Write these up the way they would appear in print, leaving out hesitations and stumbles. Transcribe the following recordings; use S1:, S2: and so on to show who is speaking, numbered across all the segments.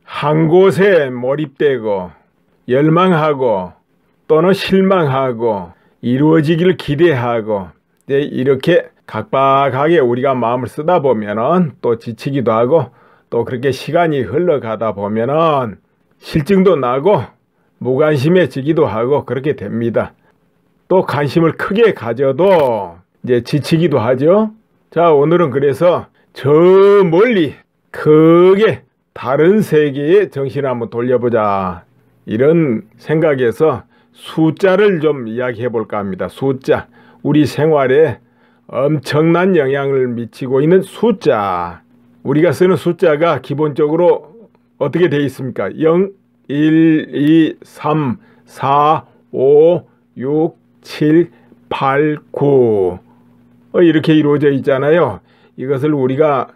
S1: 한 곳에 몰입되고 열망하고 또는 실망하고 이루어지기를 기대하고 이렇게 각박하게 우리가 마음을 쓰다 보면은 또 지치기도 하고 또 그렇게 시간이 흘러가다 보면은 실증도 나고 무관심해지기도 하고 그렇게 됩니다. 또 관심을 크게 가져도 이제 지치기도 하죠. 자, 오늘은 그래서 저 멀리 크게 다른 세계에 정신을 한번 돌려보자, 이런 생각에서 숫자를 좀 이야기해 볼까 합니다. 숫자, 우리 생활에 엄청난 영향을 미치고 있는 숫자. 우리가 쓰는 숫자가 기본적으로 어떻게 되어 있습니까? 0, 1, 2, 3, 4, 5, 6, 7, 8, 9 이렇게 이루어져 있잖아요. 이것을 우리가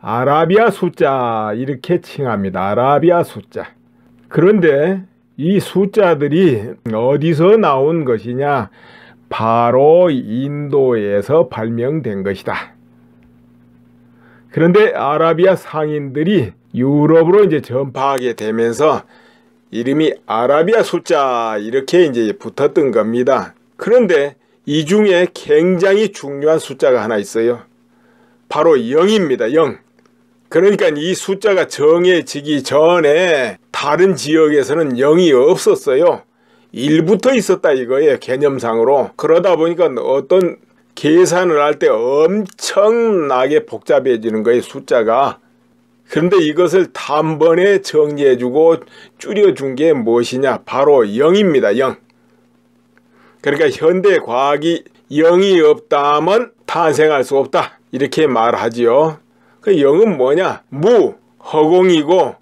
S1: 아라비아 숫자 이렇게 칭합니다. 아라비아 숫자. 그런데 이 숫자들이 어디서 나온 것이냐? 바로 인도에서 발명된 것이다. 그런데 아라비아 상인들이 유럽으로 이제 전파하게 되면서 이름이 아라비아 숫자 이렇게 이제 붙었던 겁니다. 그런데 이 중에 굉장히 중요한 숫자가 하나 있어요. 바로 0입니다. 0. 그러니까 이 숫자가 정해지기 전에 다른 지역에서는 0이 없었어요. 1부터 있었다 이거예요. 개념상으로. 그러다 보니까 어떤 계산을 할 때 엄청나게 복잡해지는 거예요. 숫자가. 그런데 이것을 단번에 정리해주고 줄여준 게 무엇이냐? 바로 0입니다. 0. 그러니까 현대 과학이 0이 없다면 탄생할 수 없다, 이렇게 말하지요. 그 0은 뭐냐? 허공이고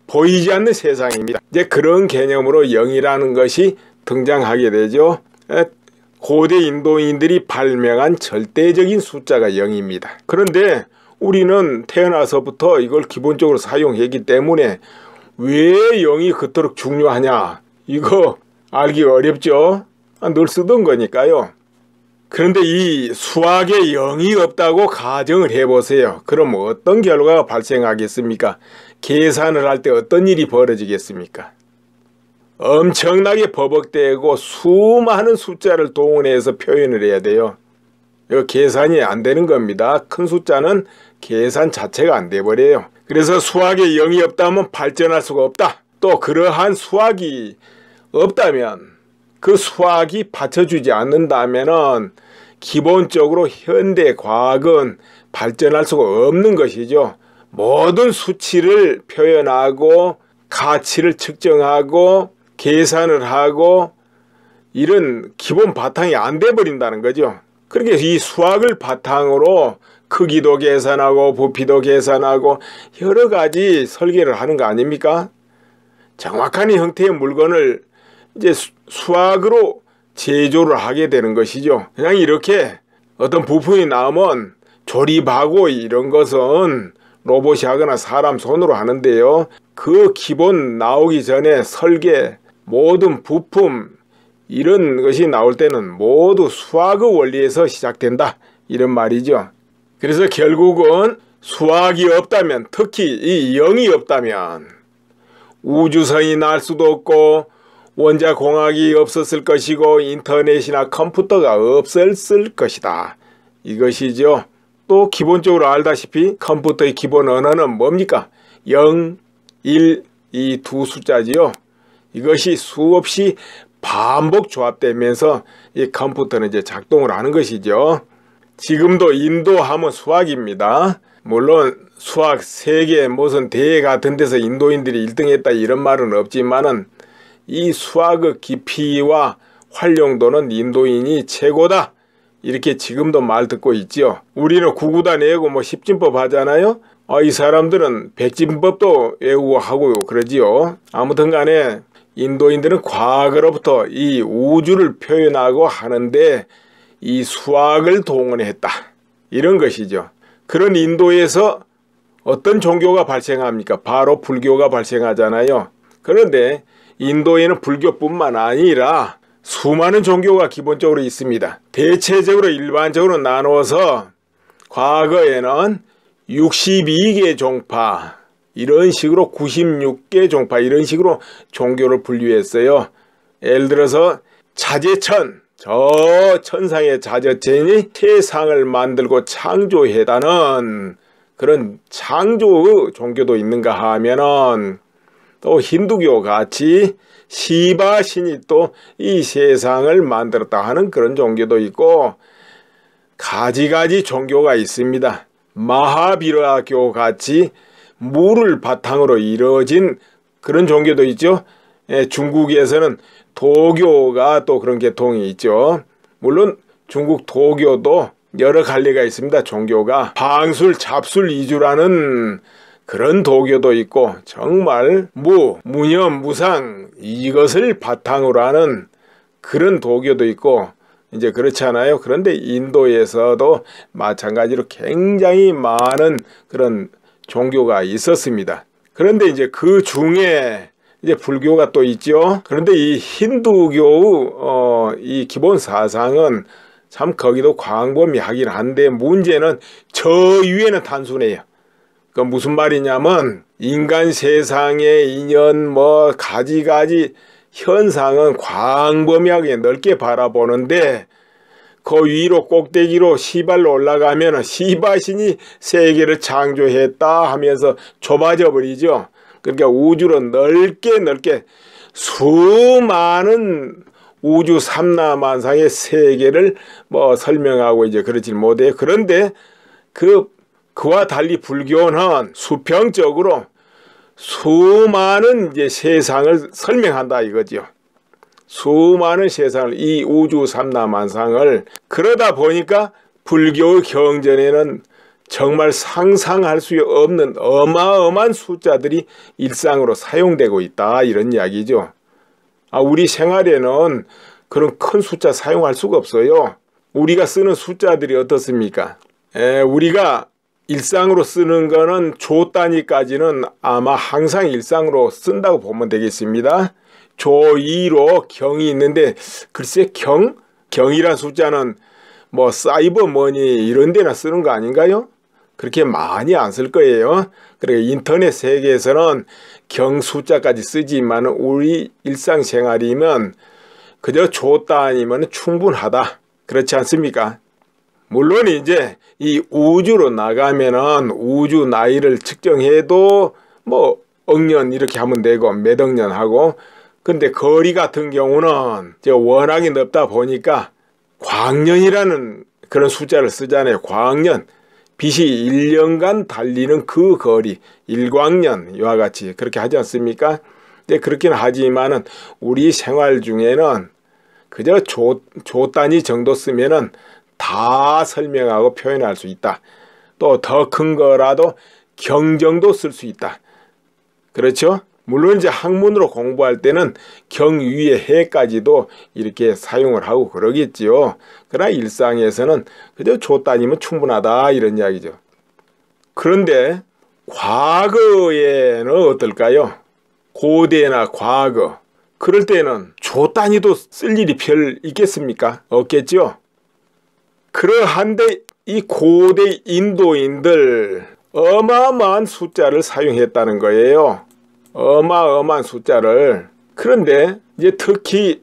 S1: 보이지 않는 세상입니다. 이제 그런 개념으로 0이라는 것이 등장하게 되죠. 고대 인도인들이 발명한 절대적인 숫자가 0입니다. 그런데 우리는 태어나서부터 이걸 기본적으로 사용했기 때문에 왜 0이 그토록 중요하냐? 이거 알기 어렵죠? 늘 쓰던 거니까요. 그런데 이 수학에 0이 없다고 가정을 해보세요. 그럼 어떤 결과가 발생하겠습니까? 계산을 할 때 어떤 일이 벌어지겠습니까? 엄청나게 버벅대고 수많은 숫자를 동원해서 표현을 해야 돼요. 이거 계산이 안 되는 겁니다. 큰 숫자는 계산 자체가 안 돼버려요. 그래서 수학에 0이 없다면 발전할 수가 없다. 또 그러한 수학이 없다면, 그 수학이 받쳐주지 않는다면은 기본적으로 현대 과학은 발전할 수가 없는 것이죠. 모든 수치를 표현하고 가치를 측정하고 계산을 하고 이런 기본 바탕이 안 돼 버린다는 거죠. 그렇게 이 수학을 바탕으로 크기도 계산하고 부피도 계산하고 여러 가지 설계를 하는 거 아닙니까? 정확한 형태의 물건을 이제 수학으로 제조를 하게 되는 것이죠. 그냥 이렇게 어떤 부품이 나오면 조립하고 이런 것은 로봇이 하거나 사람 손으로 하는데요. 그 기본 나오기 전에 설계, 모든 부품 이런 것이 나올 때는 모두 수학의 원리에서 시작된다, 이런 말이죠. 그래서 결국은 수학이 없다면, 특히 이 0이 없다면 우주선이 날 수도 없고 원자공학이 없었을 것이고 인터넷이나 컴퓨터가 없었을 것이다, 이것이죠. 또 기본적으로 알다시피 컴퓨터의 기본 언어는 뭡니까? 0, 1, 이 두 숫자지요. 이것이 수없이 반복 조합되면서 이 컴퓨터는 이제 작동을 하는 것이죠. 지금도 인도하면 수학입니다. 물론 수학 세계 무슨 대회 같은 데서 인도인들이 1등 했다 이런 말은 없지만은 이 수학의 깊이와 활용도는 인도인이 최고다, 이렇게 지금도 말 듣고 있죠. 우리는 구구단 외우고 뭐 십진법 하잖아요. 이 사람들은 백진법도 외우고 하고 그러지요. 아무튼 간에 인도인들은 과거로부터 이 우주를 표현하고 하는데 이 수학을 동원했다, 이런 것이죠. 그런 인도에서 어떤 종교가 발생합니까? 바로 불교가 발생하잖아요. 그런데 인도에는 불교뿐만 아니라 수많은 종교가 기본적으로 있습니다. 대체적으로 일반적으로 나누어서 과거에는 62개 종파, 이런 식으로 96개 종파 이런 식으로 종교를 분류했어요. 예를 들어서 자재천, 저 천상의 자재천이 세상을 만들고 창조했다는 그런 창조 종교도 있는가 하면은 또 힌두교 같이 시바 신이 또 이 세상을 만들었다 하는 그런 종교도 있고 가지가지 종교가 있습니다. 마하비라교 같이 물을 바탕으로 이루어진 그런 종교도 있죠. 중국에서는 도교가 또 그런 계통이 있죠. 물론 중국 도교도 여러 갈래가 있습니다. 종교가 방술, 잡술 이주라는 그런 도교도 있고 정말 무념, 무상 이것을 바탕으로 하는 그런 도교도 있고 이제 그렇잖아요. 그런데 인도에서도 마찬가지로 굉장히 많은 그런 종교가 있었습니다. 그런데 이제 그 중에 이제 불교가 또 있죠. 그런데 이 힌두교의 이 기본 사상은 참 거기도 광범위하긴 한데 문제는 저 위에는 단순해요. 그 무슨 말이냐면 인간 세상의 인연 뭐 가지가지 현상은 광범위하게 넓게 바라보는데 그 위로 꼭대기로 시발로 올라가면 시바신이 세계를 창조했다 하면서 좁아져 버리죠. 그러니까 우주로 넓게 수많은 우주 삼라만상의 세계를 뭐 설명하고 이제 그러질 못해요. 그런데 그와 달리 불교는 수평적으로 수많은 이제 세상을 설명한다 이거죠. 수많은 세상을 이 우주 삼라만상을 그러다 보니까 불교의 경전에는 정말 상상할 수 없는 어마어마한 숫자들이 일상으로 사용되고 있다 이런 이야기죠. 우리 생활에는 그런 큰 숫자 사용할 수가 없어요. 우리가 쓰는 숫자들이 어떻습니까? 우리가 일상으로 쓰는 거는 조 단위까지는 아마 항상 일상으로 쓴다고 보면 되겠습니다. 조 2로 경이 있는데 글쎄 경이란 숫자는 뭐 사이버 머니 이런 데나 쓰는 거 아닌가요? 그렇게 많이 안 쓸 거예요. 그러니까 인터넷 세계에서는 경 숫자까지 쓰지만 우리 일상생활이면 그저 조 단위면 충분하다. 그렇지 않습니까? 물론 이제 이 우주로 나가면은 우주 나이를 측정해도 뭐 억년 이렇게 하면 되고 몇 억년 하고 근데 거리 같은 경우는 워낙에 넓다 보니까 광년이라는 그런 숫자를 쓰잖아요. 광년. 빛이 1년간 달리는 그 거리, 일광년 이와 같이 그렇게 하지 않습니까? 근데 그렇긴 하지만은 우리 생활 중에는 그저 조 단위 정도 쓰면은 다 설명하고 표현할 수 있다. 또 더 큰 거라도 경 정도 쓸 수 있다. 그렇죠? 물론 이제 학문으로 공부할 때는 경 위에 해까지도 이렇게 사용을 하고 그러겠지요. 그러나 일상에서는 그저 조 단위면 충분하다 이런 이야기죠. 그런데 과거에는 어떨까요? 고대나 과거 그럴 때는 조 단위도 쓸 일이 별 있겠습니까? 없겠죠. 그러한데 이 고대 인도인들 어마어마한 숫자를 사용했다는 거예요. 어마어마한 숫자를. 그런데 이제 특히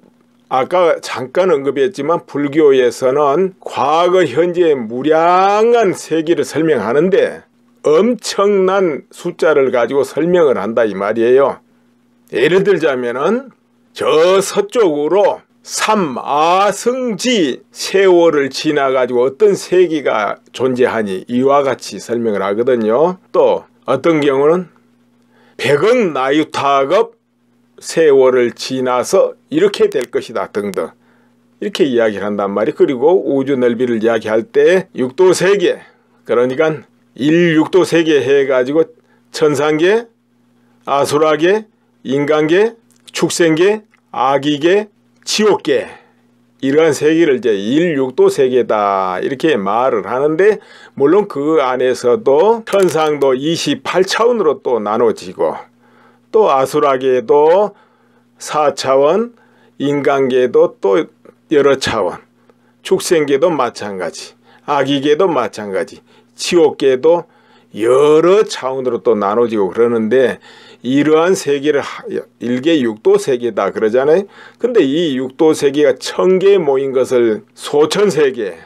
S1: 아까 잠깐 언급했지만 불교에서는 과거 현재의 무량한 세계를 설명하는데 엄청난 숫자를 가지고 설명을 한다 이 말이에요. 예를 들자면은 저 서쪽으로 삼아승지 세월을 지나가지고 어떤 세계가 존재하니 이와 같이 설명을 하거든요. 또 어떤 경우는 100억 나유타급 세월을 지나서 이렇게 될 것이다 등등 이렇게 이야기를 한단 말이에요. 그리고 우주 넓이를 이야기할 때 육도세계 그러니까 1육도세계 해가지고 천상계, 아수라계, 인간계, 축생계, 아기계, 지옥계 이러한 세계를 이제 1육도세계다 이렇게 말을 하는데 물론 그 안에서도 천상도 28차원으로 또 나눠지고 또 아수라계도 4차원, 인간계도 또 여러 차원, 축생계도 마찬가지, 아기계도 마찬가지, 지옥계도 여러 차원으로 또 나눠지고 그러는데 이러한 세계를 일개 육도 세계다 그러잖아요. 근데 이 육도 세계가 1000개에 모인 것을 소천세계,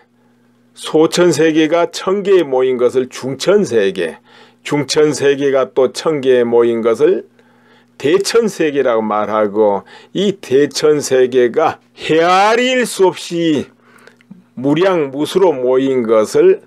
S1: 소천세계가 1000개에 모인 것을 중천세계, 중천세계가 또 1000개에 모인 것을 대천세계라고 말하고, 이 대천세계가 헤아릴 수 없이 무량무수로 모인 것을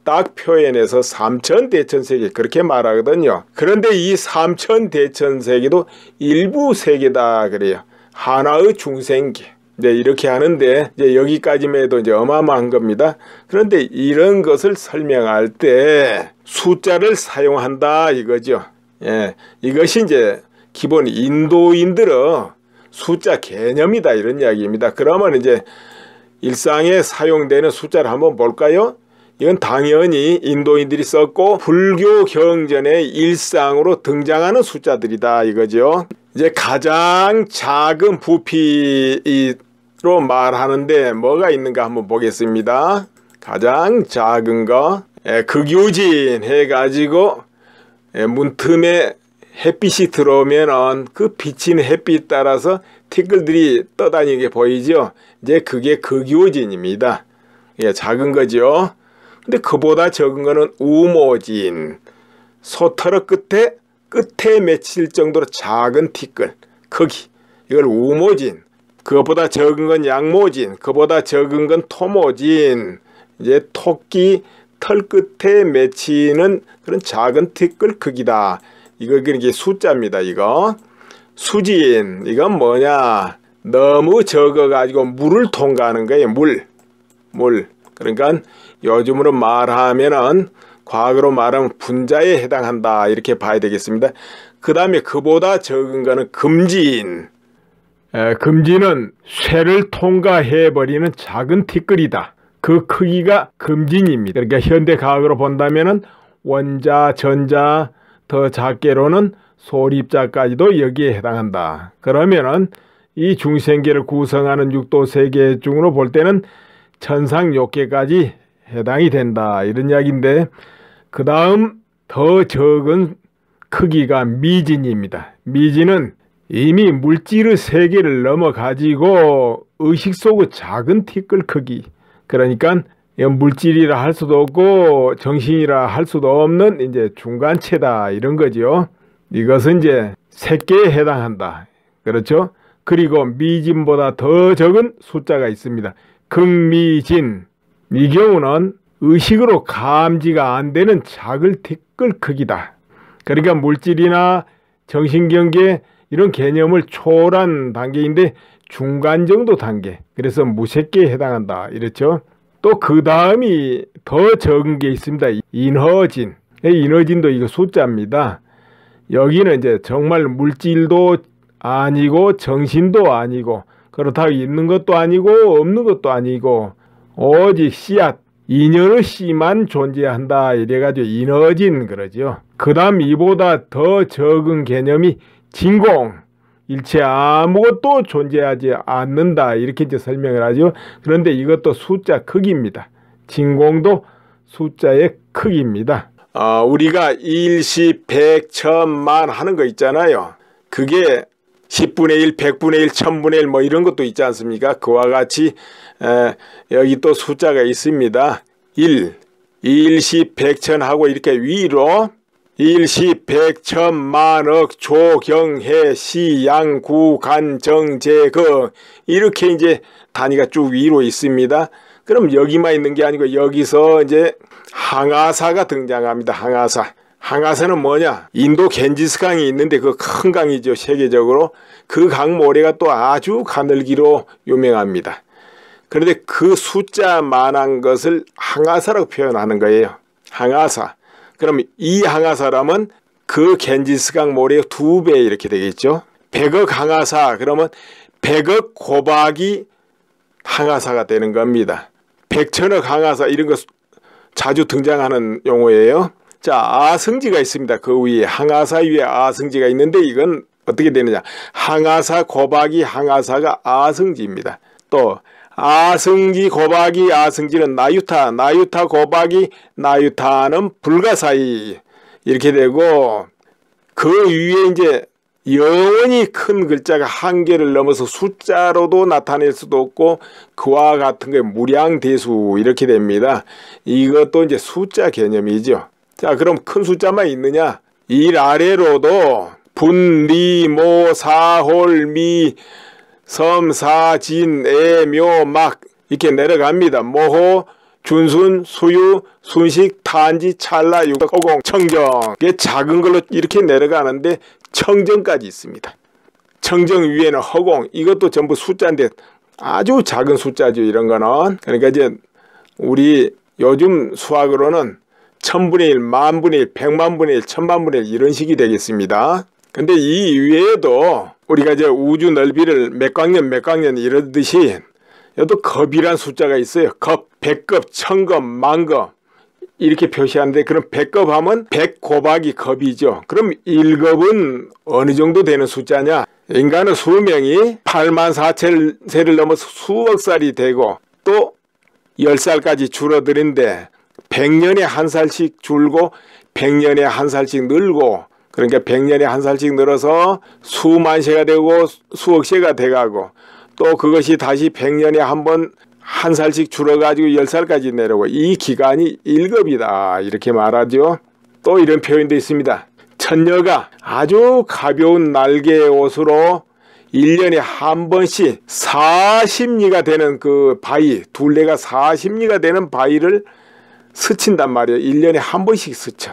S1: 딱 표현해서 삼천대천세계 그렇게 말하거든요. 그런데 이 삼천대천세계도 일부 세계다 그래요. 하나의 중생계. 이제 이렇게 하는데 이제 여기까지만 해도 이제 어마어마한 겁니다. 그런데 이런 것을 설명할 때 숫자를 사용한다 이거죠. 예, 이것이 이제 기본 인도인들의 숫자 개념이다 이런 이야기입니다. 그러면 이제 일상에 사용되는 숫자를 한번 볼까요? 이건 당연히 인도인들이 썼고 불교 경전의 일상으로 등장하는 숫자들이다 이거죠. 이제 가장 작은 부피로 말하는데 뭐가 있는가 한번 보겠습니다. 가장 작은 거 극유진 해가지고 문틈에 햇빛이 들어오면은 그 비치는 햇빛 따라서 티끌들이 떠다니는 게 보이죠. 이제 그게 극유진입니다. 예, 작은 거죠. 근데 그보다 적은 거는 우모진, 소터럭 끝에 맺힐 정도로 작은 티끌 크기, 이걸 우모진. 그것보다 적은 건 양모진, 그보다 적은 건 토모진. 이제 토끼 털 끝에 맺히는 그런 작은 티끌 크기다. 이거 이게 숫자입니다. 이거 수진, 이건 뭐냐, 너무 적어가지고 물을 통과하는 거예요. 물. 그러니까 요즘으로 말하면은, 과거로 말하면 분자에 해당한다 이렇게 봐야 되겠습니다. 그 다음에 그보다 적은 거는 금진. 금진은 쇠를 통과해버리는 작은 티끌이다. 그 크기가 금진입니다. 그러니까 현대 과학으로 본다면은 원자, 전자, 더 작게로는 소립자까지도 여기에 해당한다. 그러면은 이 중생계를 구성하는 육도 세계 중으로 볼 때는 천상욕계까지 해당이 된다 이런 이야기인데, 그 다음 더 적은 크기가 미진입니다. 미진은 이미 물질의 세계를 넘어가지고 의식 속의 작은 티끌 크기, 그러니까 물질이라 할 수도 없고 정신이라 할 수도 없는 이제 중간체다 이런 거죠. 이것은 이제 색계에 해당한다. 그렇죠? 그리고 미진보다 더 적은 숫자가 있습니다. 극미진. 이 경우는 의식으로 감지가 안 되는 작은 티끌 크기다. 그러니까 물질이나 정신경계 이런 개념을 초월한 단계인데 중간 정도 단계. 그래서 무색계에 해당한다. 이렇죠. 또 그 다음이 더 적은 게 있습니다. 인허진. 인허진도 이거 숫자입니다. 여기는 이제 정말 물질도 아니고 정신도 아니고 그렇다고 있는 것도 아니고 없는 것도 아니고 오직 씨앗, 인연의 씨만 존재한다 이래가지고 인허진 그러죠. 그 다음 이보다 더 적은 개념이 진공, 일체 아무것도 존재하지 않는다 이렇게 이제 설명을 하죠. 그런데 이것도 숫자 크기입니다. 진공도 숫자의 크기입니다. 우리가 일시, 백, 천만 하는 거 있잖아요. 그게 10분의 1, 100분의 1, 1000분의 1 뭐 이런 것도 있지 않습니까? 그와 같이 여기 또 숫자가 있습니다. 1, 일시, 백천하고 이렇게 위로 일시, 백천, 만억, 조, 경, 해, 시, 양, 구, 간, 정, 제, 거 이렇게 이제 단위가 쭉 위로 있습니다. 그럼 여기만 있는 게 아니고 여기서 이제 항아사가 등장합니다. 항아사. 항아사는 뭐냐? 인도 겐지스 강이 있는데 그 큰 강이죠. 세계적으로. 그 강 모래가 또 아주 가늘기로 유명합니다. 그런데 그 숫자만한 것을 항아사라고 표현하는 거예요. 항아사. 그럼 이 항아사라면 그 겐지스강 모래의 2배 이렇게 되겠죠. 100억 항아사 그러면 100억 고박이 항아사가 되는 겁니다. 100천억 항아사 이런 거 자주 등장하는 용어예요. 자, 아성지가 있습니다. 그 위에 항아사 위에 아성지가 있는데 이건 어떻게 되느냐. 항아사 고박이 항아사가 아성지입니다. 또 아승지 곱하기 아승지는 나유타, 나유타 곱하기 나유타는 불가사의 이렇게 되고, 그 위에 이제 영원히 큰 글자가 한계를 넘어서 숫자로도 나타낼 수도 없고 그와 같은 게 무량대수 이렇게 됩니다. 이것도 이제 숫자 개념이죠. 자, 그럼 큰 숫자만 있느냐? 일 아래로도 분, 리, 모, 사, 홀, 미, 섬, 사, 진, 애, 묘, 막 이렇게 내려갑니다. 모호, 준순, 수유, 순식, 탄지, 찰나, 유가, 허공, 청정. 이게 작은 걸로 이렇게 내려가는데 청정까지 있습니다. 청정 위에는 허공, 이것도 전부 숫자인데 아주 작은 숫자죠, 이런 거는. 그러니까 이제 우리 요즘 수학으로는 1000분의 1, 10,000분의 1, 100만분의 1, 1000만분의 1 이런 식이 되겠습니다. 근데 이 외에도 우리가 이제 우주 넓이를 몇 광년 이러듯이 여기도 겁이란 숫자가 있어요. 겁, 100겁, 1000겁, 10,000겁 이렇게 표시하는데, 그럼 100겁 하면 100 곱하기 겁이죠. 그럼 1겁은 어느 정도 되는 숫자냐? 인간의 수명이 84,000세를 넘어서 수억 살이 되고 또 10살까지 줄어드는데 100년에 한 살씩 줄고 100년에 한 살씩 늘고, 그러니까 100년에 한 살씩 늘어서 수만 세가 되고 수억 세가 돼가고, 또 그것이 다시 100년에 한 살씩 줄어가지고 10살까지 내려오고, 이 기간이 1급이다 이렇게 말하죠. 또 이런 표현도 있습니다. 천녀가 아주 가벼운 날개의 옷으로 1년에 한 번씩 40리가 되는 그 바위, 둘레가 40리가 되는 바위를 스친단 말이에요. 1년에 한 번씩 스쳐.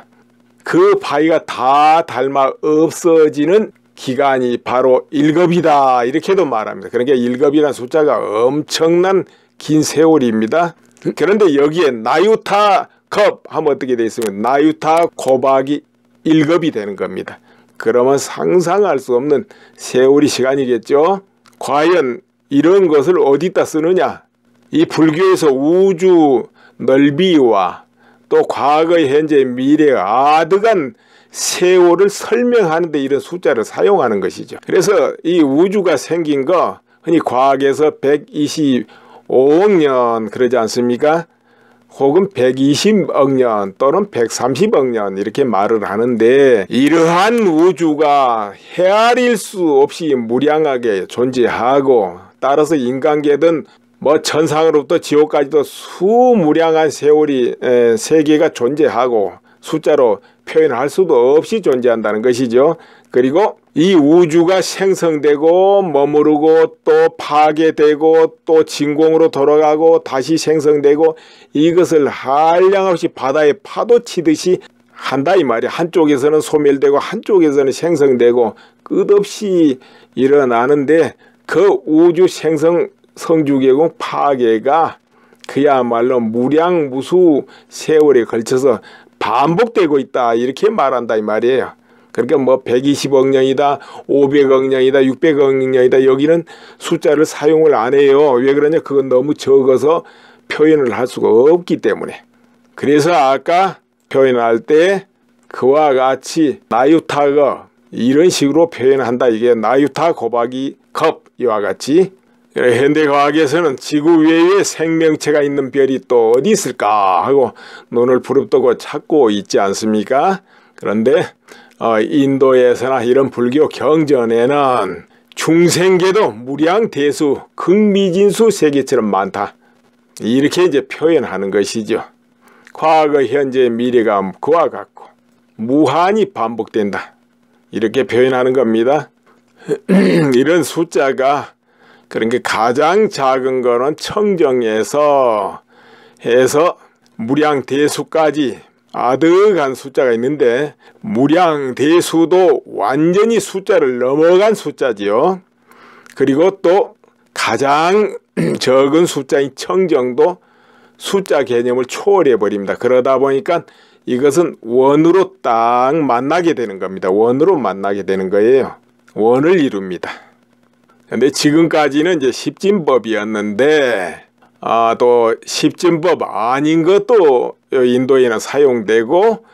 S1: 그 바위가 다 닳아 없어지는 기간이 바로 1급이다 이렇게도 말합니다. 그러니까 1급이라는 숫자가 엄청난 긴 세월입니다. 그런데 여기에 나유타 겁 하면 어떻게 되어 있으면 나유타 곱하기 1급이 되는 겁니다. 그러면 상상할 수 없는 세월이 시간이겠죠. 과연 이런 것을 어디다 쓰느냐? 이 불교에서 우주 넓이와 또 과거, 현재, 미래의 아득한 세월을 설명하는 데 이런 숫자를 사용하는 것이죠. 그래서 이 우주가 생긴 거 흔히 과학에서 125억 년 그러지 않습니까? 혹은 120억 년 또는 130억 년 이렇게 말을 하는데, 이러한 우주가 헤아릴 수 없이 무량하게 존재하고, 따라서 인간계든 뭐 천상으로부터 지옥까지도 수무량한 세월이 세계가 존재하고 숫자로 표현할 수도 없이 존재한다는 것이죠. 그리고 이 우주가 생성되고 머무르고 또 파괴되고 또 진공으로 돌아가고 다시 생성되고, 이것을 한량없이 바다에 파도 치듯이 한다 이 말이야. 한쪽에서는 소멸되고 한쪽에서는 생성되고 끝없이 일어나는데, 그 우주 생성 성주계공 파괴가 그야말로 무량무수 세월에 걸쳐서 반복되고 있다 이렇게 말한다 이 말이에요. 그러니까 뭐 120억 년이다, 500억 년이다, 600억 년이다, 여기는 숫자를 사용을 안 해요. 왜 그러냐? 그건 너무 적어서 표현을 할 수가 없기 때문에. 그래서 아까 표현할 때 그와 같이 나유타가 이런 식으로 표현한다. 이게 나유타 곱하기 겁 이와 같이. 현대과학에서는 지구 외에 생명체가 있는 별이 또 어디 있을까 하고 눈을 부릅뜨고 찾고 있지 않습니까? 그런데 인도에서나 이런 불교 경전에는 중생계도 무량대수 극미진수 세계처럼 많다 이렇게 이제 표현하는 것이죠. 과거, 현재, 미래가 그와 같고 무한히 반복된다 이렇게 표현하는 겁니다. 이런 숫자가, 그러니까 가장 작은 거는 청정에서 해서 무량대수까지 아득한 숫자가 있는데, 무량대수도 완전히 숫자를 넘어간 숫자지요. 그리고 또 가장 적은 숫자인 청정도 숫자 개념을 초월해 버립니다. 그러다 보니까 이것은 원으로 딱 만나게 되는 겁니다. 원으로 만나게 되는 거예요. 원을 이룹니다. 근데 지금까지는 이제 십진법이었는데, 또 십진법 아닌 것도 인도에는 사용되고,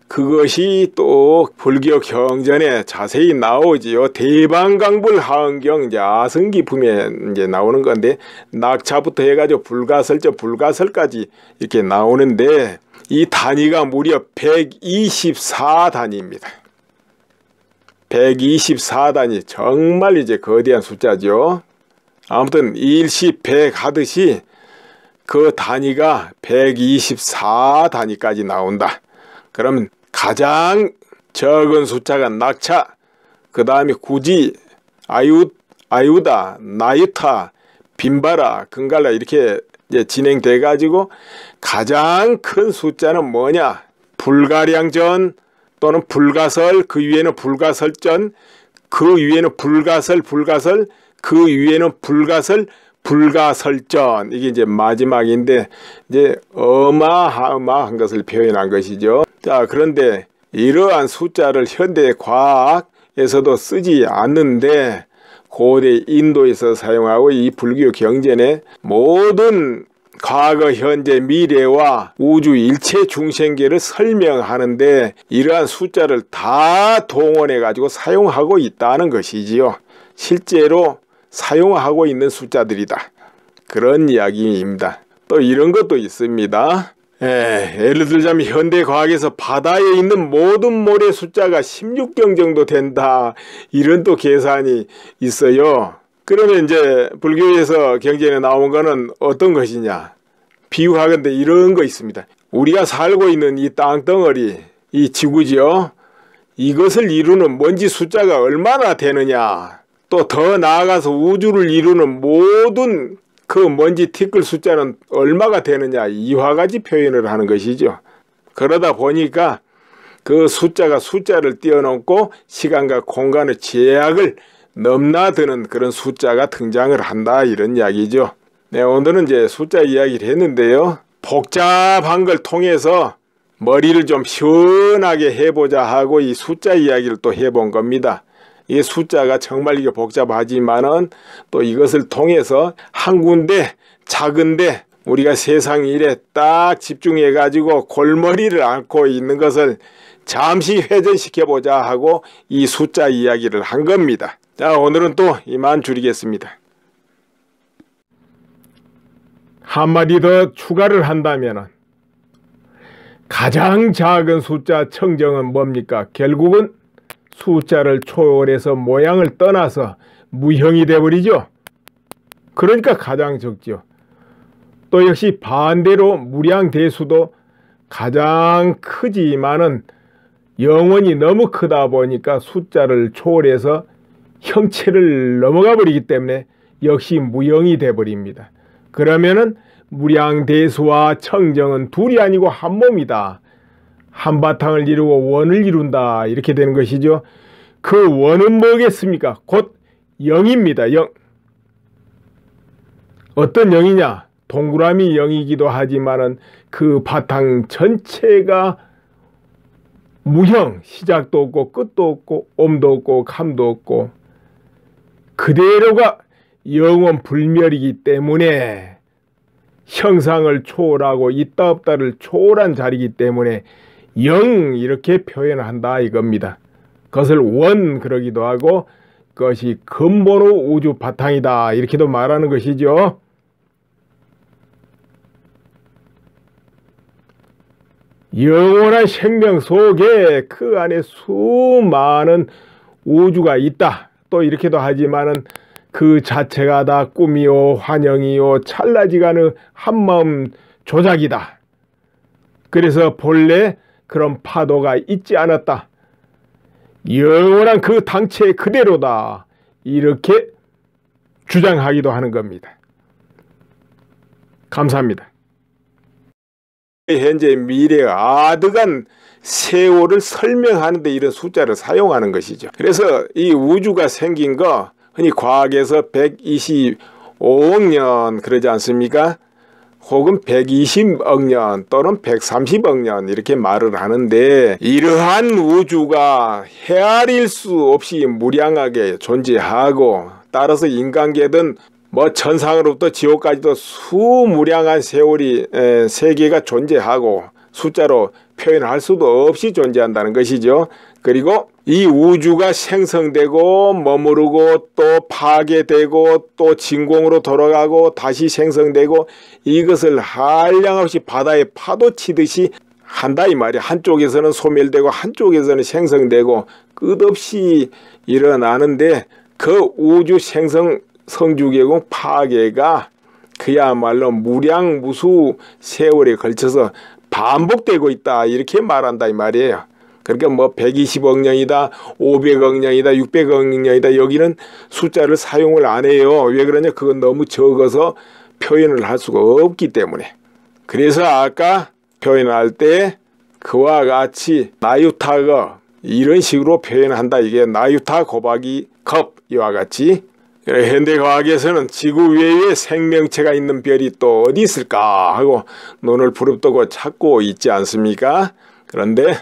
S1: 그것이 또 불교 경전에 자세히 나오지요. 대방강불하은경 이제 아승기품에 이제 나오는 건데, 낙차부터 해가지고 불가설까지 이렇게 나오는데, 이 단위가 무려 124단위입니다. 124단위, 정말 이제 거대한 숫자죠. 아무튼 일시백 하듯이 그 단위가 124단위까지 나온다. 그러면 가장 적은 숫자가 낙차, 그 다음에 구지, 아유다, 나유타, 빈바라, 근갈라 이렇게 이제 진행돼 가지고 가장 큰 숫자는 뭐냐? 불가량전 또는 불가설, 그 위에는 불가설전, 그 위에는 불가설, 그 위에는 불가설전. 이게 이제 마지막인데 이제 어마어마한 것을 표현한 것이죠. 자, 그런데 이러한 숫자를 현대 과학에서도 쓰지 않는데 고대 인도에서 사용하고 이 불교 경전에 모든 과거, 현재, 미래와 우주 일체 중생계를 설명하는데 이러한 숫자를 다 동원해 가지고 사용하고 있다는 것이지요. 실제로 사용하고 있는 숫자들이다. 그런 이야기입니다. 또 이런 것도 있습니다. 예를 들자면 현대 과학에서 바다에 있는 모든 모래 숫자가 16경 정도 된다. 이런 또 계산이 있어요. 그러면 이제 불교에서 경전에 나온 거는 어떤 것이냐? 비유하건대 이런 거 있습니다. 우리가 살고 있는 이 땅덩어리, 이 지구지요. 이것을 이루는 먼지 숫자가 얼마나 되느냐? 또 더 나아가서 우주를 이루는 모든 그 먼지 티끌 숫자는 얼마가 되느냐, 이와 같이 표현을 하는 것이죠. 그러다 보니까 그 숫자를 뛰어넘고 시간과 공간의 제약을 넘나드는 그런 숫자가 등장을 한다, 이런 이야기죠. 네, 오늘은 이제 숫자 이야기를 했는데요. 복잡한 걸 통해서 머리를 좀 시원하게 해보자 하고 이 숫자 이야기를 또 해본 겁니다. 이 숫자가 정말 이게 복잡하지만은 또 이것을 통해서 한 군데 작은데 우리가 세상 일에 딱 집중해 가지고 골머리를 앓고 있는 것을 잠시 회전시켜 보자 하고 이 숫자 이야기를 한 겁니다. 자, 오늘은 또 이만 줄이겠습니다. 한마디 더 추가를 한다면은 가장 작은 숫자 청정은 뭡니까? 결국은 숫자를 초월해서 모양을 떠나서 무형이 되어버리죠. 그러니까 가장 적죠. 또 역시 반대로 무량대수도 가장 크지만은 영원히 너무 크다 보니까 숫자를 초월해서 형체를 넘어가 버리기 때문에 역시 무형이 되어버립니다. 그러면은 무량대수와 청정은 둘이 아니고 한 몸이다. 한바탕을 이루고 원을 이룬다. 이렇게 되는 것이죠. 그 원은 뭐겠습니까? 곧 영입니다. 영. 어떤 영이냐? 동그라미 영이기도 하지만은 그 바탕 전체가 무형, 시작도 없고 끝도 없고 옴도 없고 감도 없고 그대로가 영원 불멸이기 때문에 형상을 초월하고 있다 없다를 초월한 자리이기 때문에 영 이렇게 표현한다 이겁니다. 그것을 원 그러기도 하고 그것이 근본의 우주 바탕이다 이렇게도 말하는 것이죠. 영원한 생명 속에 그 안에 수많은 우주가 있다. 또 이렇게도 하지만은 그 자체가 다 꿈이요 환영이요 찰나지간의 한마음 조작이다. 그래서 본래 그런 파도가 있지 않았다. 영원한 그 당체 그대로다. 이렇게 주장하기도 하는 겁니다. 감사합니다. 현재 미래가 아득한 세월을 설명하는 데 이런 숫자를 사용하는 것이죠. 그래서 이 우주가 생긴 거 흔히 과학에서 125억 년 그러지 않습니까? 혹은 120억 년 또는 130억 년 이렇게 말을 하는데 이러한 우주가 헤아릴 수 없이 무량하게 존재하고 따라서 인간계든 뭐 천상으로부터 지옥까지도 수무량한 세월이 세계가 존재하고 숫자로 표현할 수도 없이 존재한다는 것이죠. 그리고 이 우주가 생성되고 머무르고 또 파괴되고 또 진공으로 돌아가고 다시 생성되고 이것을 한량없이 바다에 파도 치듯이 한다 이 말이야. 한쪽에서는 소멸되고 한쪽에서는 생성되고 끝없이 일어나는데 그 우주 생성 성주계공 파괴가 그야말로 무량무수 세월에 걸쳐서 반복되고 있다 이렇게 말한다 이 말이에요. 그러니까 뭐 120억 년이다 500억 년이다 600억 년이다 여기는 숫자를 사용을 안 해요. 왜 그러냐, 그건 너무 적어서 표현을 할 수가 없기 때문에. 그래서 아까 표현할 때 그와 같이 나유타거 이런 식으로 표현한다. 이게 나유타 곱하기 겁 이와 같이. 현대과학에서는 지구 외에 생명체가 있는 별이 또 어디 있을까 하고 눈을 부릅뜨고 찾고 있지 않습니까? 그런데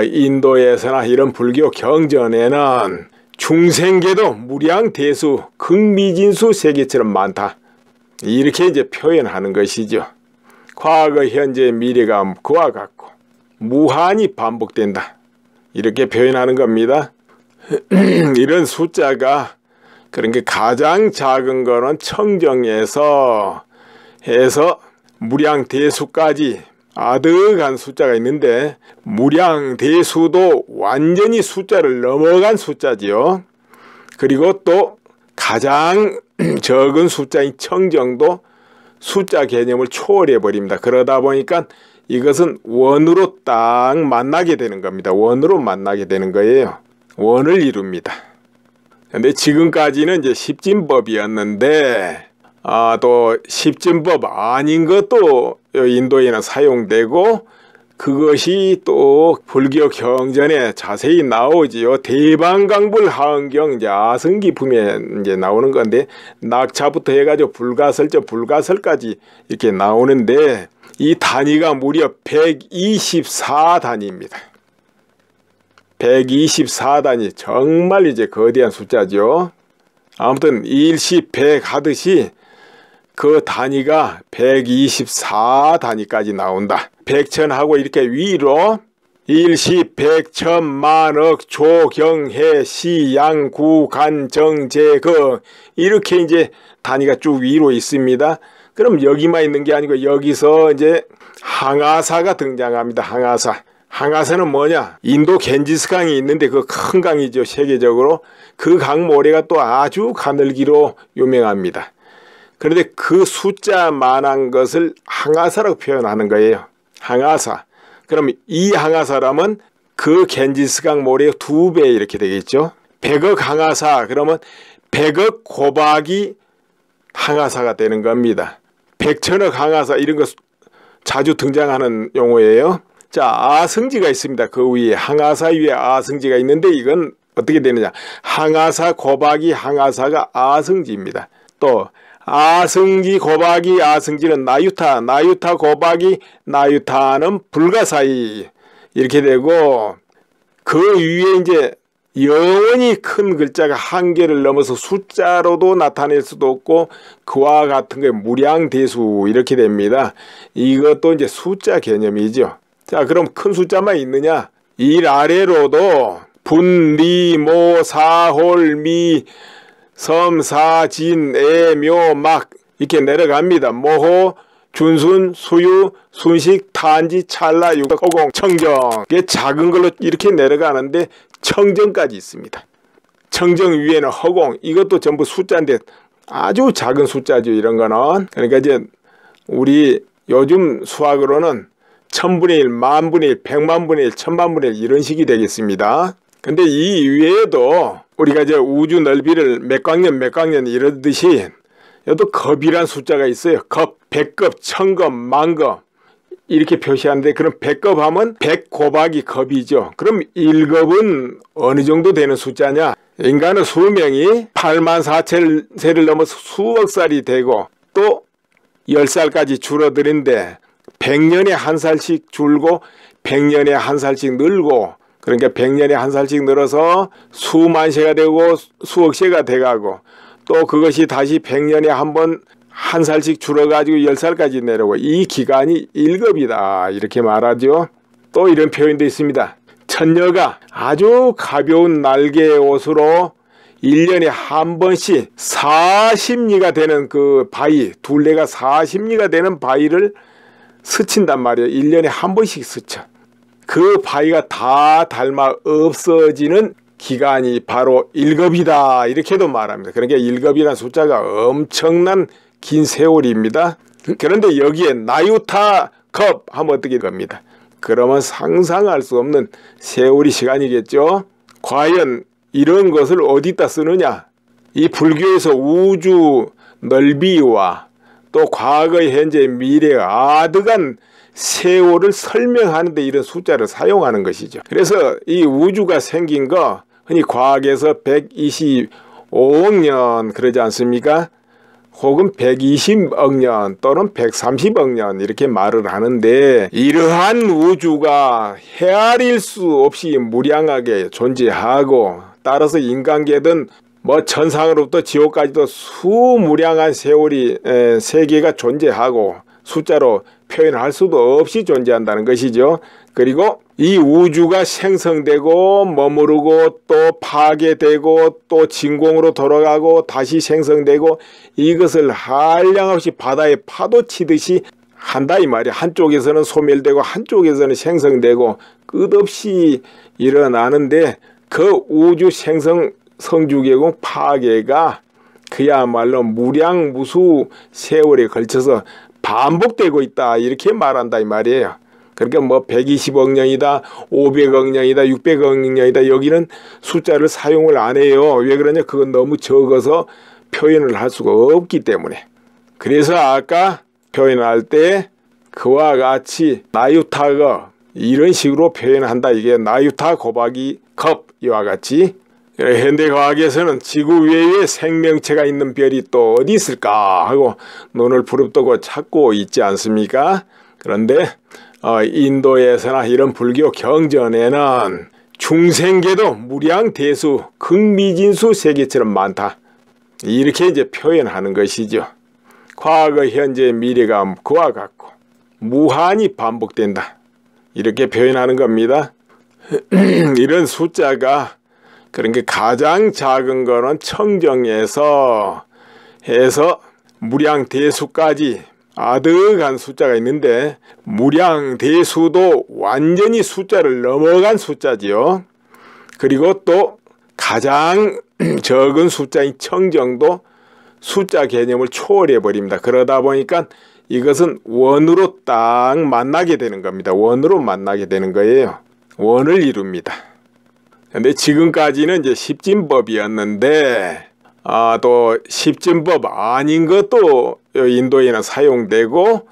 S1: 인도에서나 이런 불교 경전에는 중생계도 무량대수 극미진수 세계처럼 많다 이렇게 이제 표현하는 것이죠. 과거 현재 미래가 그와 같고 무한히 반복된다 이렇게 표현하는 겁니다. 이런 숫자가 그러니까 가장 작은 거는 청정에서 해서 무량대수까지 아득한 숫자가 있는데 무량대수도 완전히 숫자를 넘어간 숫자지요. 그리고 또 가장 적은 숫자인 청정도 숫자 개념을 초월해 버립니다. 그러다 보니까 이것은 원으로 딱 만나게 되는 겁니다. 원으로 만나게 되는 거예요. 원을 이룹니다. 근데 지금까지는 이제 십진법이었는데 또 십진법 아닌 것도 인도에는 사용되고 그것이 또 불교 경전에 자세히 나오지요. 대방강불하은경 이제 아승기품에 이제 나오는 건데 낙차부터 해가지고 불가설절 불가설까지 이렇게 나오는데 이 단위가 무려 124단위입니다. 124단위 정말 이제 거대한 숫자죠. 아무튼 일시백 하듯이 그 단위가 124단위까지 나온다. 백천하고 이렇게 위로 일시백천 만억 조경해 시양구 간정제거 이렇게 이제 단위가 쭉 위로 있습니다. 그럼 여기만 있는 게 아니고 여기서 이제 항아사가 등장합니다. 항아사. 항아사는 뭐냐? 인도 겐지스 강이 있는데 그 큰 강이죠. 세계적으로. 그 강 모래가 또 아주 가늘기로 유명합니다. 그런데 그 숫자만한 것을 항아사라고 표현하는 거예요. 항아사. 그럼 이 항아사라면 그 겐지스 강 모래의 2배 이렇게 되겠죠. 100억 항아사 그러면 100억 곱하기 항아사가 되는 겁니다. 100천억 항아사 이런 거 자주 등장하는 용어예요. 자, 아승지가 있습니다. 그 위에 항아사 위에 아승지가 있는데 이건 어떻게 되느냐? 항아사 곱하기 항아사가 아승지입니다. 또 아승지 곱하기 아승지는 나유타, 나유타 곱하기 나유타는 불가사의 이렇게 되고 그 위에 이제 영원히 큰 글자가 한계를 넘어서 숫자로도 나타낼 수도 없고 그와 같은 게 무량대수 이렇게 됩니다. 이것도 이제 숫자 개념이죠. 자, 그럼 큰 숫자만 있느냐? 일 아래로도 분, 리, 모, 사, 홀, 미, 섬, 사, 진, 애, 묘, 막 이렇게 내려갑니다. 모호, 준순, 수유, 순식, 탄지, 찰나, 유가, 허공, 청정. 이게 작은 걸로 이렇게 내려가는데 청정까지 있습니다. 청정 위에는 허공. 이것도 전부 숫자인데 아주 작은 숫자죠. 이런 거는. 그러니까 이제 우리 요즘 수학으로는 1000분의 1, 만분의 1, 100만분의 1, 1000만분의 1 이런 식이 되겠습니다. 근데 이 위에도 우리가 이제 우주 넓이를 몇 광년 이러듯이 여기도 겁이란 숫자가 있어요. 겁, 100겁, 1000겁, 만겁 이렇게 표시하는데 그럼 100겁 하면 100 곱하기 겁이죠. 그럼 1겁은 어느 정도 되는 숫자냐? 인간의 수명이 84,000세를 넘어서 수억 살이 되고 또 10살까지 줄어드는데 100년에 한 살씩 줄고 100년에 한 살씩 늘고 그러니까 100년에 한 살씩 늘어서 수만 세가 되고 수억 세가 돼가고 또 그것이 다시 100년에 한 살씩 줄어가지고 10살까지 내려오고 이 기간이 1급이다 이렇게 말하죠. 또 이런 표현도 있습니다. 천녀가 아주 가벼운 날개의 옷으로 1년에 한 번씩 40리가 되는 그 바위, 둘레가 40리가 되는 바위를 스친단 말이에요. 1년에 한 번씩 스쳐. 그 바위가 다 닳아 없어지는 기간이 바로 1급이다. 이렇게도 말합니다. 그러니까 1급이라는 숫자가 엄청난 긴 세월입니다. 그런데 여기에 나유타급 하면 어떻게 됩니까? 그러면 상상할 수 없는 세월이 시간이겠죠. 과연 이런 것을 어디다 쓰느냐? 이 불교에서 우주 넓이와 또 과거, 현재, 미래의 아득한 세월을 설명하는 데 이런 숫자를 사용하는 것이죠. 그래서 이 우주가 생긴 거 흔히 과학에서 125억 년 그러지 않습니까? 혹은 120억 년 또는 130억 년 이렇게 말을 하는데, 이러한 우주가 헤아릴 수 없이 무량하게 존재하고, 따라서 인간계든 뭐 천상으로부터 지옥까지도 수무량한 세월이 세계가 존재하고 숫자로 표현할 수도 없이 존재한다는 것이죠. 그리고 이 우주가 생성되고 머무르고 또 파괴되고 또 진공으로 돌아가고 다시 생성되고, 이것을 한량없이 바다에 파도 치듯이 한다 이 말이야. 한쪽에서는 소멸되고 한쪽에서는 생성되고 끝없이 일어나는데, 그 우주 생성 성주계공 파괴가 그야말로 무량무수 세월에 걸쳐서 반복되고 있다 이렇게 말한다 이 말이에요. 그러니까 뭐 120억 년이다, 500억 년이다, 600억 년이다, 여기는 숫자를 사용을 안 해요. 왜 그러냐? 그건 너무 적어서 표현을 할 수가 없기 때문에. 그래서 아까 표현할 때 그와 같이 나유타거 이런 식으로 표현한다. 이게 나유타 곱하기 컵 이와 같이. 현대과학에서는 지구 외에 생명체가 있는 별이 또 어디 있을까 하고 눈을 부릅뜨고 찾고 있지 않습니까? 그런데 인도에서나 이런 불교 경전에는 중생계도 무량대수 극미진수 세계처럼 많다 이렇게 이제 표현하는 것이죠. 과거, 현재, 미래가 그와 같고 무한히 반복된다 이렇게 표현하는 겁니다. 이런 숫자가, 그러니까 가장 작은 거는 청정에서 해서 무량대수까지 아득한 숫자가 있는데, 무량대수도 완전히 숫자를 넘어간 숫자지요. 그리고 또 가장 적은 숫자인 청정도 숫자 개념을 초월해 버립니다. 그러다 보니까 이것은 원으로 딱 만나게 되는 겁니다. 원으로 만나게 되는 거예요. 원을 이룹니다. 근데 지금까지는 이제 십진법이었는데, 또 십진법 아닌 것도 인도에는 사용되고,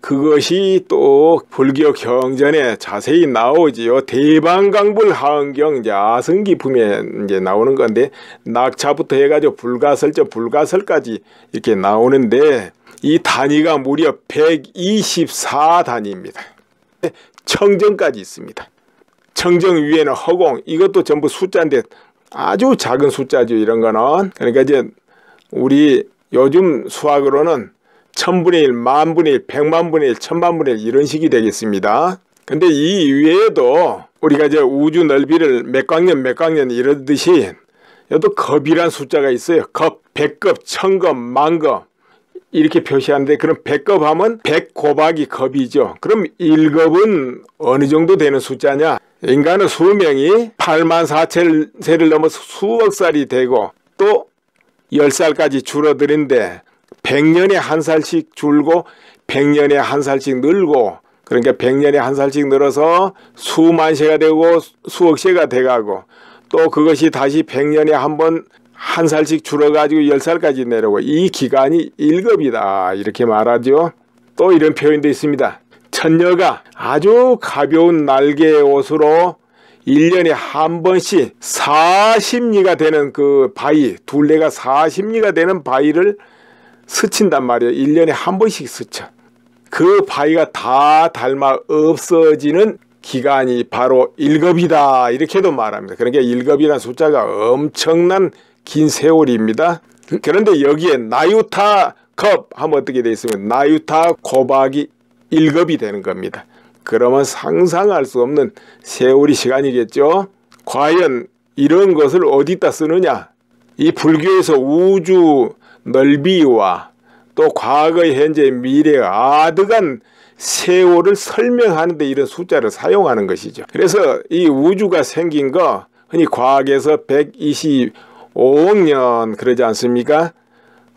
S1: 그것이 또 불교 경전에 자세히 나오지요. 대방강불하은경 이제 아성기품에 이제 나오는 건데, 낙차부터 해가지고 불가설절, 불가설까지 이렇게 나오는데, 이 단위가 무려 124단위입니다. 청정까지 있습니다. 청정 위에는 허공, 이것도 전부 숫자인데 아주 작은 숫자죠, 이런 거는. 그러니까 이제 우리 요즘 수학으로는 1000분의 1, 만분의 1, 100만분의 1, 1000만분의 1 이런 식이 되겠습니다. 근데 이 이외에도 우리가 이제 우주 넓이를 몇 광년 이러듯이 여기도 급이란 숫자가 있어요. 급, 100급, 1000급, 만급 이렇게 표시하는데, 그럼 100급 하면 100 곱하기 급이죠. 그럼 1급은 어느 정도 되는 숫자냐? 인간의 수명이 84,000세를 넘어서 수억 살이 되고 또 10살까지 줄어드는데, 100년에 한 살씩 줄고 100년에 한 살씩 늘고, 그러니까 100년에 한 살씩 늘어서 수만 세가 되고 수억 세가 돼가고, 또 그것이 다시 100년에 한 살씩 줄어가지고 10살까지 내려오고, 이 기간이 1급이다 이렇게 말하죠. 또 이런 표현도 있습니다. 천녀가 아주 가벼운 날개의 옷으로 1년에 한 번씩 40리가 되는 그 바위, 둘레가 40리가 되는 바위를 스친단 말이에요. 1년에 한 번씩 스쳐. 그 바위가 다 닳아 없어지는 기간이 바로 1급이다 이렇게도 말합니다. 그러니까 1급이라는 숫자가 엄청난 긴 세월입니다. 그런데 여기에 나유타급 하면 어떻게 되어 있습니까? 나유타 곱하기 1급이 되는 겁니다. 그러면 상상할 수 없는 세월이 시간이겠죠. 과연 이런 것을 어디다 쓰느냐? 이 불교에서 우주 넓이와 또 과거, 현재, 미래의 아득한 세월을 설명하는 데 이런 숫자를 사용하는 것이죠. 그래서 이 우주가 생긴 거 흔히 과학에서 125억 년 그러지 않습니까?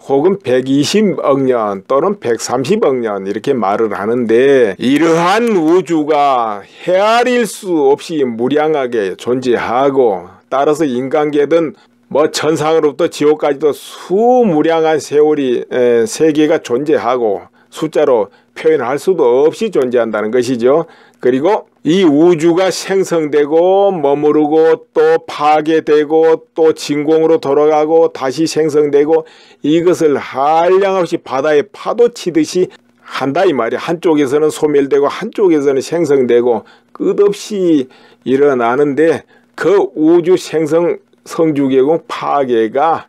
S1: 혹은 120억 년 또는 130억 년 이렇게 말을 하는데, 이러한 우주가 헤아릴 수 없이 무량하게 존재하고, 따라서 인간계든 뭐 천상으로부터 지옥까지도 수무량한 세월이 세계가 존재하고 숫자로 표현할 수도 없이 존재한다는 것이죠. 그리고 이 우주가 생성되고 머무르고 또 파괴되고 또 진공으로 돌아가고 다시 생성되고, 이것을 한량없이 바다에 파도 치듯이 한다 이 말이야. 한쪽에서는 소멸되고 한쪽에서는 생성되고 끝없이 일어나는데, 그 우주 생성 성주계공 파괴가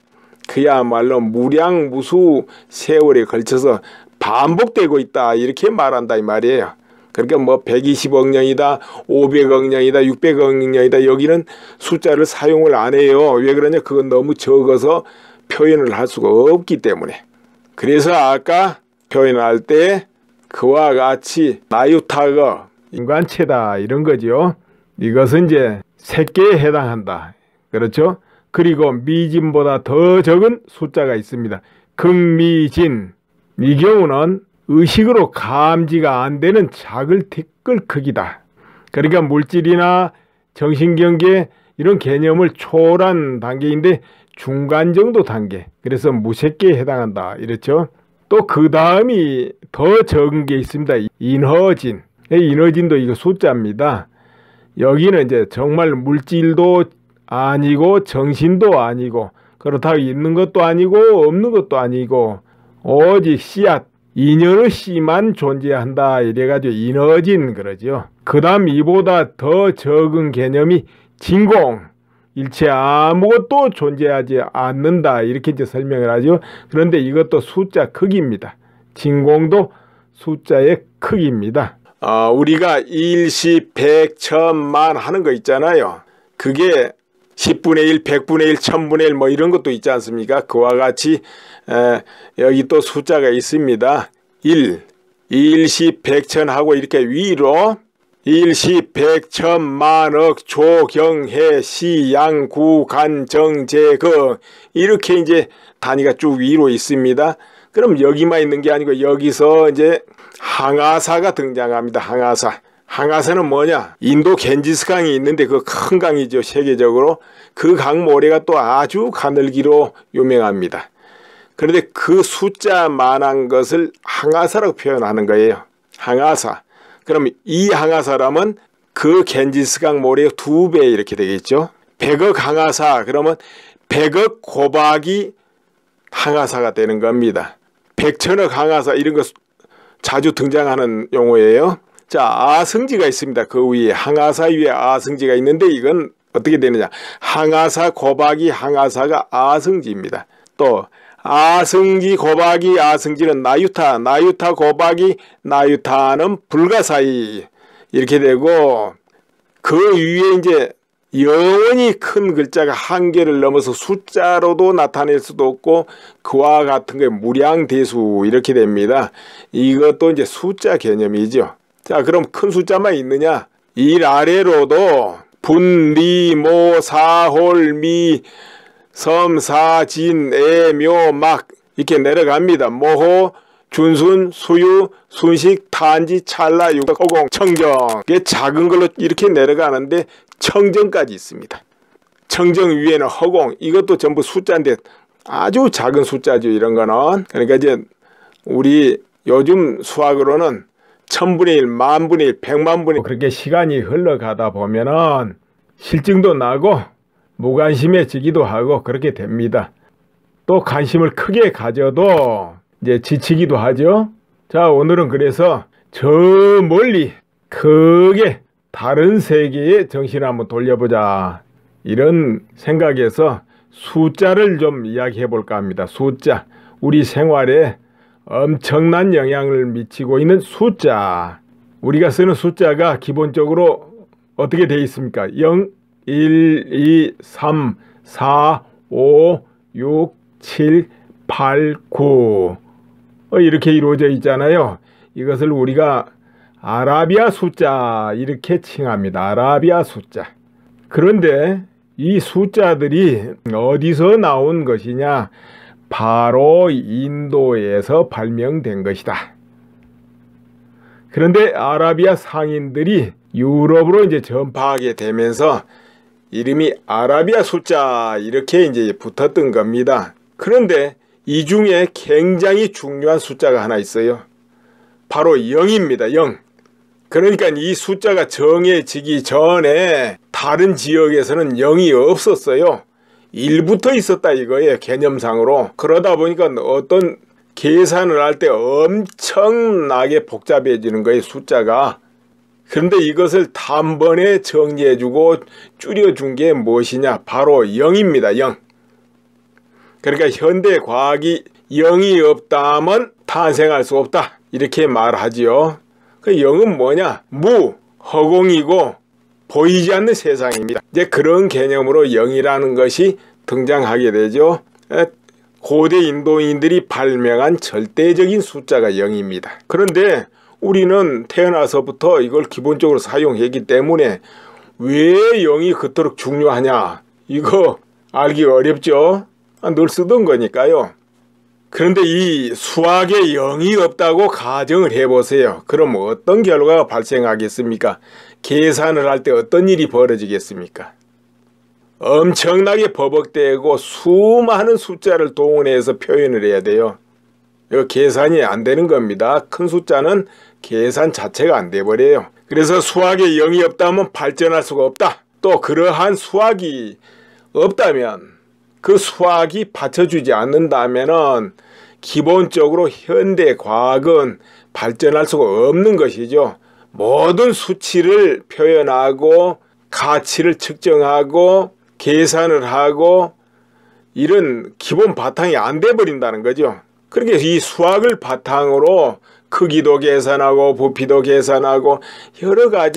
S1: 그야말로 무량무수 세월에 걸쳐서 반복되고 있다 이렇게 말한다 이 말이에요. 그러니까 뭐 120억 년이다, 500억 년이다, 600억 년이다, 여기는 숫자를 사용을 안 해요. 왜 그러냐? 그건 너무 적어서 표현을 할 수가 없기 때문에. 그래서 아까 표현할 때 그와 같이 나유타거 인간체다 이런 거죠. 이것은 이제 색계에 해당한다. 그렇죠? 그리고 미진보다 더 적은 숫자가 있습니다. 극미진. 이 경우는 의식으로 감지가 안 되는 작을 티끌 크기다. 그러니까 물질이나 정신경계 이런 개념을 초월한 단계인데 중간 정도 단계. 그래서 무색계에 해당한다. 이렇죠? 또 그 다음이 더 적은 게 있습니다. 인허진. 인허진도 이거 숫자입니다. 여기는 이제 정말 물질도 아니고 정신도 아니고 그렇다고 있는 것도 아니고 없는 것도 아니고 오직 씨앗, 인연의 씨만 존재한다 이래가지고 인허진 그러죠. 그 다음 이보다 더 적은 개념이 진공, 일체 아무것도 존재하지 않는다 이렇게 이제 설명을 하죠. 그런데 이것도 숫자 크기입니다. 진공도 숫자의 크기입니다. 우리가 일시, 백, 천만 하는 거 있잖아요. 그게 10분의 1, 100분의 1, 1000분의 1 뭐 이런 것도 있지 않습니까? 그와 같이 여기 또 숫자가 있습니다. 1, 일시, 백천 하고 이렇게 위로 일시, 백천, 만억, 조, 경, 해, 시, 양, 구, 간, 정, 제, 거 이렇게 이제 단위가 쭉 위로 있습니다. 그럼 여기만 있는 게 아니고 여기서 이제 항아사가 등장합니다. 항아사. 항아사는 뭐냐? 인도 겐지스 강이 있는데 그 큰 강이죠. 세계적으로. 그 강 모래가 또 아주 가늘기로 유명합니다. 그런데 그 숫자만한 것을 항아사라고 표현하는 거예요. 항아사. 그럼 이 항아사라면 그 겐지스 강 모래의 2배 이렇게 되겠죠. 100억 항아사 그러면 100억 고박이 항아사가 되는 겁니다. 100천억 항아사 이런 거 자주 등장하는 용어예요. 자, 아성지가 있습니다. 그 위에 항아사 위에 아성지가 있는데 이건 어떻게 되느냐? 항아사 곱하기 항아사가 아성지입니다. 또 아성지 곱하기 아성지는 나유타, 나유타 곱하기 나유타는 불가사의 이렇게 되고, 그 위에 이제 영원히 큰 글자가 한계를 넘어서 숫자로도 나타낼 수도 없고 그와 같은 게 무량대수 이렇게 됩니다. 이것도 이제 숫자 개념이죠. 자, 그럼 큰 숫자만 있느냐? 일 아래로도 분, 리, 모, 사, 홀, 미, 섬, 사, 진, 애, 묘, 막 이렇게 내려갑니다. 모호, 준순, 수유, 순식, 탄지, 찰나, 유각, 허공, 청정. 이게 작은 걸로 이렇게 내려가는데 청정까지 있습니다. 청정 위에는 허공. 이것도 전부 숫자인데 아주 작은 숫자죠. 이런 거는. 그러니까 이제 우리 요즘 수학으로는 1000분의 1, 만분의 1, 100만분의 1 그렇게 시간이 흘러가다 보면은 실증도 나고 무관심해지기도 하고 그렇게 됩니다. 또 관심을 크게 가져도 이제 지치기도 하죠. 자, 오늘은 그래서 저 멀리 크게 다른 세계의 정신을 한번 돌려보자 이런 생각에서 숫자를 좀 이야기해 볼까 합니다. 숫자, 우리 생활에 엄청난 영향을 미치고 있는 숫자. 우리가 쓰는 숫자가 기본적으로 어떻게 되어 있습니까? 0, 1, 2, 3, 4, 5, 6, 7, 8, 9 이렇게 이루어져 있잖아요. 이것을 우리가 아라비아 숫자 이렇게 칭합니다. 아라비아 숫자. 그런데 이 숫자들이 어디서 나온 것이냐? 바로 인도에서 발명된 것이다. 그런데 아라비아 상인들이 유럽으로 이제 전파하게 되면서 이름이 아라비아 숫자 이렇게 이제 붙었던 겁니다. 그런데 이 중에 굉장히 중요한 숫자가 하나 있어요. 바로 0입니다. 0. 그러니까 이 숫자가 정해지기 전에 다른 지역에서는 0이 없었어요. 1부터 있었다 이거예요. 개념상으로. 그러다 보니까 어떤 계산을 할 때 엄청나게 복잡해지는 거예요. 숫자가. 그런데 이것을 단번에 정리해주고 줄여준 게 무엇이냐? 바로 0입니다. 0. 그러니까 현대 과학이 0이 없다면 탄생할 수 없다. 이렇게 말하지요. 그 0은 뭐냐? 무, 허공이고 보이지 않는 세상입니다. 이제 그런 개념으로 0이라는 것이 등장하게 되죠. 고대 인도인들이 발명한 절대적인 숫자가 0입니다. 그런데 우리는 태어나서부터 이걸 기본적으로 사용했기 때문에 왜 0이 그토록 중요하냐? 이거 알기 어렵죠? 늘 쓰던 거니까요. 그런데 이 수학에 0이 없다고 가정을 해보세요. 그럼 어떤 결과가 발생하겠습니까? 계산을 할 때 어떤 일이 벌어지겠습니까? 엄청나게 버벅대고 수많은 숫자를 동원해서 표현을 해야 돼요. 이거 계산이 안 되는 겁니다. 큰 숫자는 계산 자체가 안 돼버려요. 그래서 수학에 0이 없다면 발전할 수가 없다. 또 그러한 수학이 없다면 그 수학이 받쳐주지 않는다면은 기본적으로 현대 과학은 발전할 수가 없는 것이죠. 모든 수치를 표현하고 가치를 측정하고 계산을 하고 이런 기본 바탕이 안 돼 버린다는 거죠. 그렇게 이 수학을 바탕으로 크기도 계산하고 부피도 계산하고 여러 가지